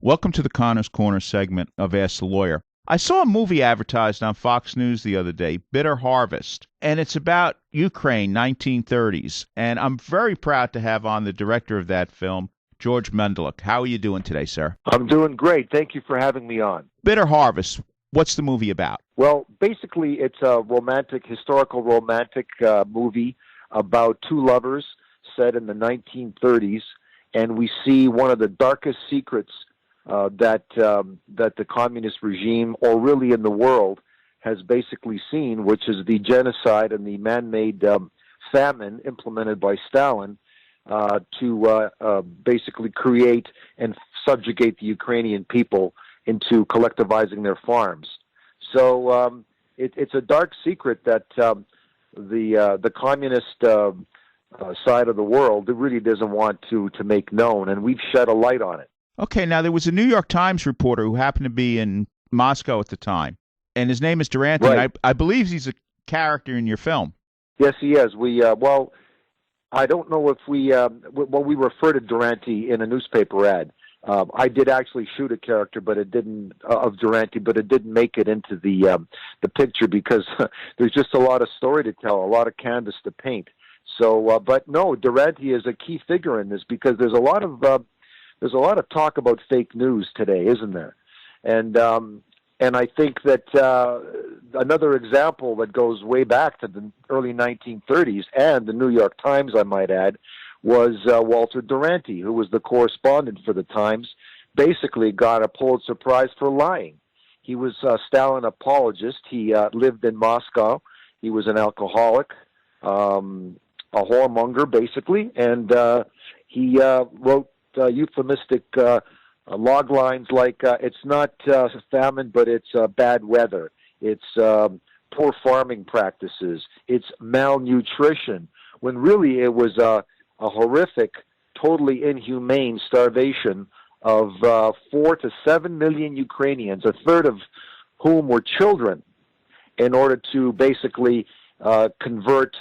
Welcome to the Connor's Corner segment of Ask the Lawyer. I saw a movie advertised on Fox News the other day, Bitter Harvest, and it's about Ukraine, 1930s. And I'm very proud to have on the director of that film, George Mendeluk. How are you doing today, sir? I'm doing great. Thank you for having me on. Bitter Harvest, what's the movie about? Well, basically, it's a historical romantic movie about two lovers set in the 1930s, and we see one of the darkest secrets that the communist regime, or really in the world, has basically seen, which is the genocide and the man-made famine implemented by Stalin to basically create and subjugate the Ukrainian people into collectivizing their farms. So it's a dark secret that the communist side of the world really doesn't want to make known, and we've shed a light on it. Okay, now there was a New York Times reporter who happened to be in Moscow at the time, and his name is Durant. Right. And I believe he's a character in your film. Yes, he is. Well, I don't know if we refer to Duranty in a newspaper ad. I did actually shoot a character, but it didn't of Duranty, but it didn't make it into the picture because there's just a lot of story to tell, a lot of canvas to paint. So, but no, Duranty is a key figure in this because there's a lot of talk about fake news today, isn't there? And I think that another example that goes way back to the early 1930s, and the New York Times, I might add, was Walter Duranty, who was the correspondent for the Times, basically got a Pulitzer Prize for lying. He was a Stalin apologist. He lived in Moscow. He was an alcoholic, a whoremonger, basically, and he wrote euphemistic log lines like it's not famine, but it's bad weather. It's poor farming practices. It's malnutrition, when really it was a horrific, totally inhumane starvation of 4 to 7 million Ukrainians, a third of whom were children, in order to basically convert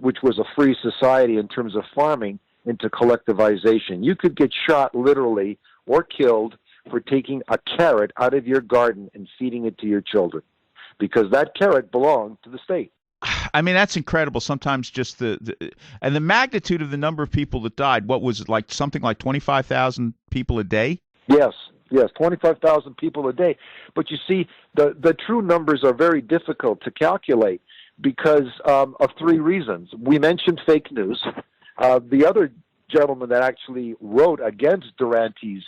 which was a free society in terms of farming into collectivization. You could get shot literally or killed for taking a carrot out of your garden and feeding it to your children, because that carrot belonged to the state. I mean, that's incredible. Sometimes just and the magnitude of the number of people that died. What was it, like something like 25,000 people a day? Yes, 25,000 people a day. But you see, the true numbers are very difficult to calculate because of three reasons. We mentioned fake news. The other gentleman that actually wrote against Duranty's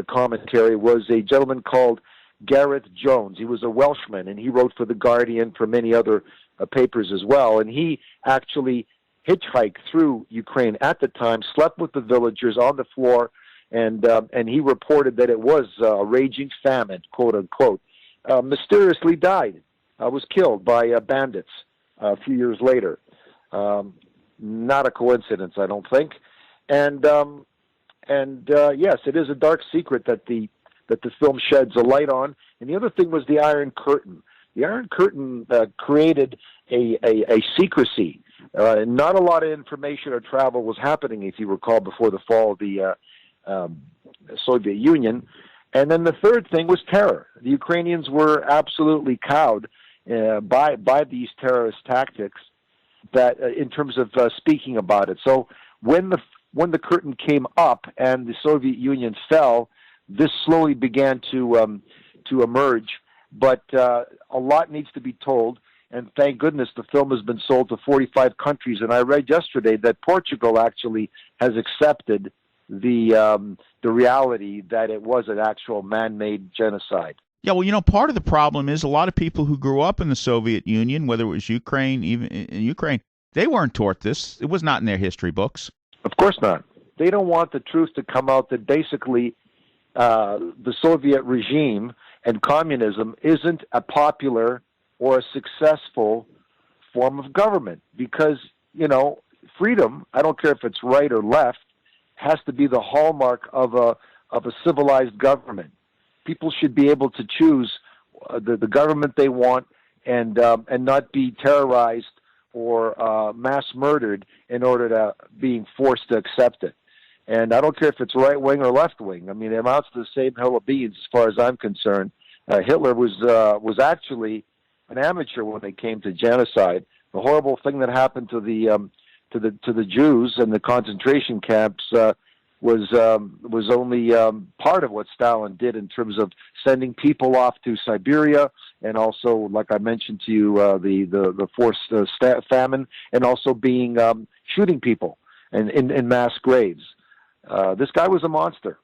commentary was a gentleman called Gareth Jones. He was a Welshman, and he wrote for The Guardian, for many other papers as well. And he actually hitchhiked through Ukraine at the time, slept with the villagers on the floor, and he reported that it was a raging famine, quote unquote. Mysteriously died, was killed by bandits a few years later. Not a coincidence, I don't think. And yes, it is a dark secret that the film sheds a light on. And the other thing was the Iron Curtain. The Iron Curtain created a secrecy. Not a lot of information or travel was happening, if you recall, before the fall of the Soviet Union. And then the third thing was terror. The Ukrainians were absolutely cowed by these terrorist tactics, that in terms of speaking about it. So when the curtain came up and the Soviet Union fell, this slowly began to emerge. But a lot needs to be told, and thank goodness the film has been sold to 45 countries. And I read yesterday that Portugal actually has accepted the reality that it was an actual man-made genocide. Yeah, well, part of the problem is a lot of people who grew up in the Soviet Union, whether it was Ukraine, even in Ukraine, they weren't taught this. It was not in their history books. Of course not. They don't want the truth to come out that basically the Soviet regime and communism isn't a popular or a successful form of government because, freedom, I don't care if it's right or left, has to be the hallmark of a civilized government. People should be able to choose the government they want and not be terrorized or mass murdered in order to being forced to accept it. And I don't care if it's right wing or left wing. I mean, it amounts to the same hill of beans as far as I'm concerned. Hitler was actually an amateur when it came to genocide. The horrible thing that happened to the Jews in the concentration camps was only part of what Stalin did in terms of sending people off to Siberia, and also, like I mentioned to you, the forced famine, and also shooting people in mass graves. This guy was a monster,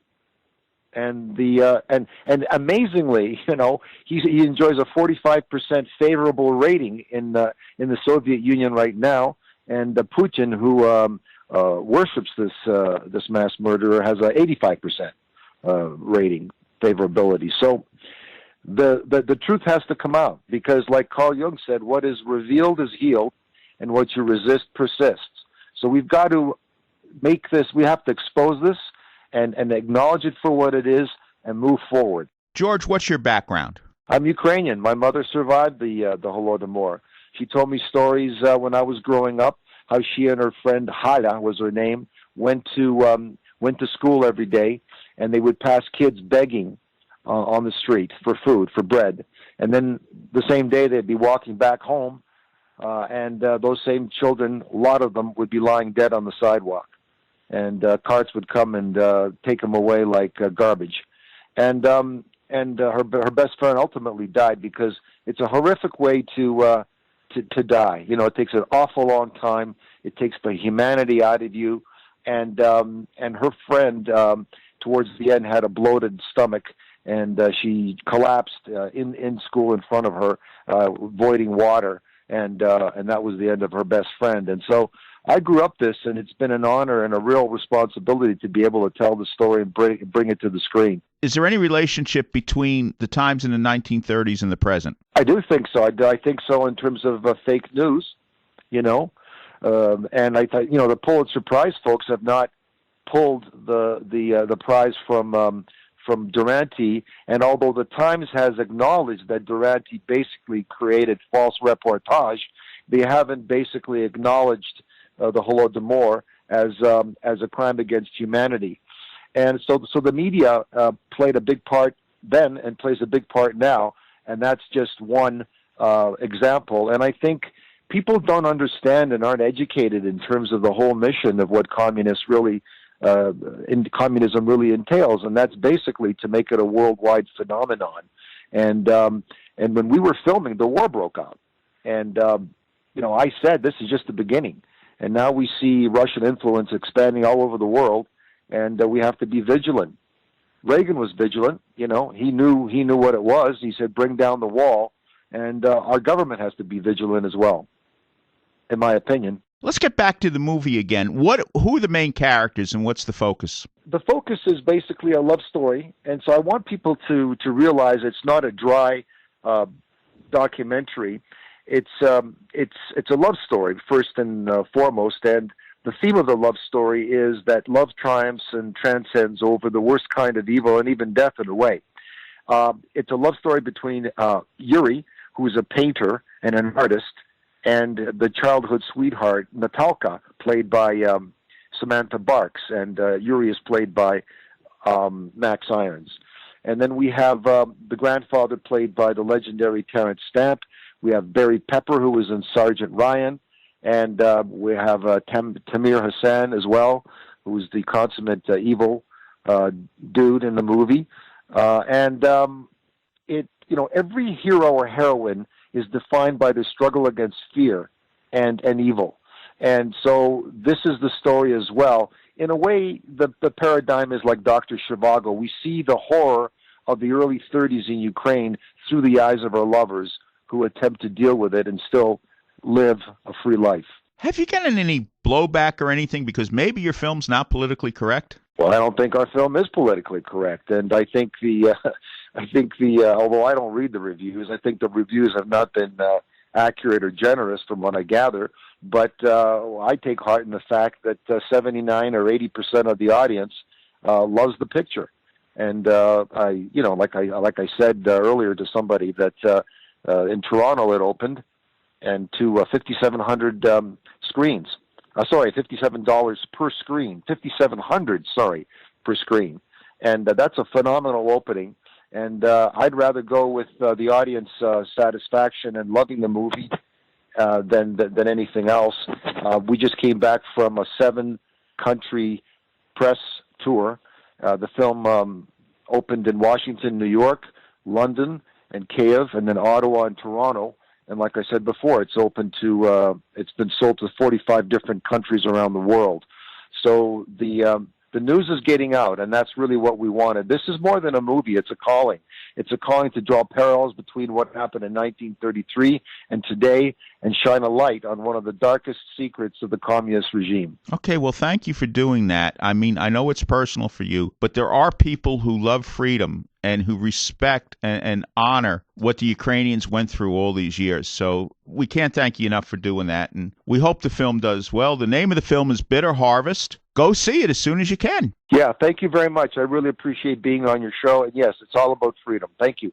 and and amazingly, he enjoys a 45% favorable rating in the Soviet Union right now, and Putin, who worships this mass murderer, has a 85% rating favorability. So the truth has to come out, because, like Carl Jung said, what is revealed is healed, and what you resist persists. So we've got to make this. We have to expose this and acknowledge it for what it is, and move forward. George, what's your background? I'm Ukrainian. My mother survived the Holodomor. She told me stories when I was growing up, how she and her friend Hala, was her name, went to school every day, and they would pass kids begging on the street for food, for bread, and then the same day they'd be walking back home, and those same children, a lot of them, would be lying dead on the sidewalk, and carts would come and take them away like garbage, and her best friend ultimately died, because it's a horrific way to die. It takes an awful long time. It takes the humanity out of you, and her friend towards the end had a bloated stomach, and she collapsed in school in front of her, voiding water, and that was the end of her best friend. And so I grew up this, and it's been an honor and a real responsibility to be able to tell the story and bring it to the screen. Is there any relationship between the times in the 1930s and the present? I do think so. I think so in terms of fake news, and I thought, the Pulitzer Prize folks have not pulled the prize from Duranty, and although the Times has acknowledged that Duranty basically created false reportage, they haven't basically acknowledged the Holodomor as a crime against humanity. And so the media played a big part then and plays a big part now, and that's just one example. And I think people don't understand and aren't educated in terms of the whole mission of what communism really entails, and that's basically to make it a worldwide phenomenon. And when we were filming, the war broke out, and I said this is just the beginning, and now we see Russian influence expanding all over the world. And we have to be vigilant. Reagan was vigilant. He knew what it was. He said, "Bring down the wall," and our government has to be vigilant as well, in my opinion. Let's get back to the movie again. Who are the main characters, and what's the focus? The focus is basically a love story, and so I want people to realize it's not a dry documentary. It's a love story first and foremost, and the theme of the love story is that love triumphs and transcends over the worst kind of evil and even death in a way. It's a love story between Yuri, who is a painter and an artist, and the childhood sweetheart, Natalka, played by Samantha Barks, and Yuri is played by Max Irons. And then we have the grandfather, played by the legendary Terrence Stamp. We have Barry Pepper, who was in Sergeant Ryan. And we have Tamir Hassan as well, who is the consummate evil dude in the movie. Every hero or heroine is defined by the struggle against fear and evil. And so this is the story as well. In a way, the paradigm is like Dr. Zhivago. We see the horror of the early 30s in Ukraine through the eyes of our lovers who attempt to deal with it and still live a free life. Have you gotten any blowback or anything because maybe your film's not politically correct? Well, I don't think our film is politically correct, and I think although I don't read the reviews, I think the reviews have not been accurate or generous from what I gather. But I take heart in the fact that 79 or 80% of the audience loves the picture, and like I said earlier to somebody that in Toronto it opened, and to 5,700 screens $57 per screen, 5,700, sorry, per screen. And that's a phenomenal opening. And I'd rather go with the audience satisfaction and loving the movie than anything else. We just came back from a 7-country press tour. The film opened in Washington, New York, London, and Kiev, and then Ottawa and Toronto. And like I said before, it's open to it's been sold to 45 different countries around the world. So the news is getting out, and that's really what we wanted. This is more than a movie. It's a calling. It's a calling to draw parallels between what happened in 1933 and today and shine a light on one of the darkest secrets of the communist regime. Okay, well, thank you for doing that. I mean, I know it's personal for you, but there are people who love freedom and who respect and honor what the Ukrainians went through all these years. So we can't thank you enough for doing that, and we hope the film does well. The name of the film is Bitter Harvest. Go see it as soon as you can. Yeah, thank you very much. I really appreciate being on your show. And yes, it's all about freedom. Thank you.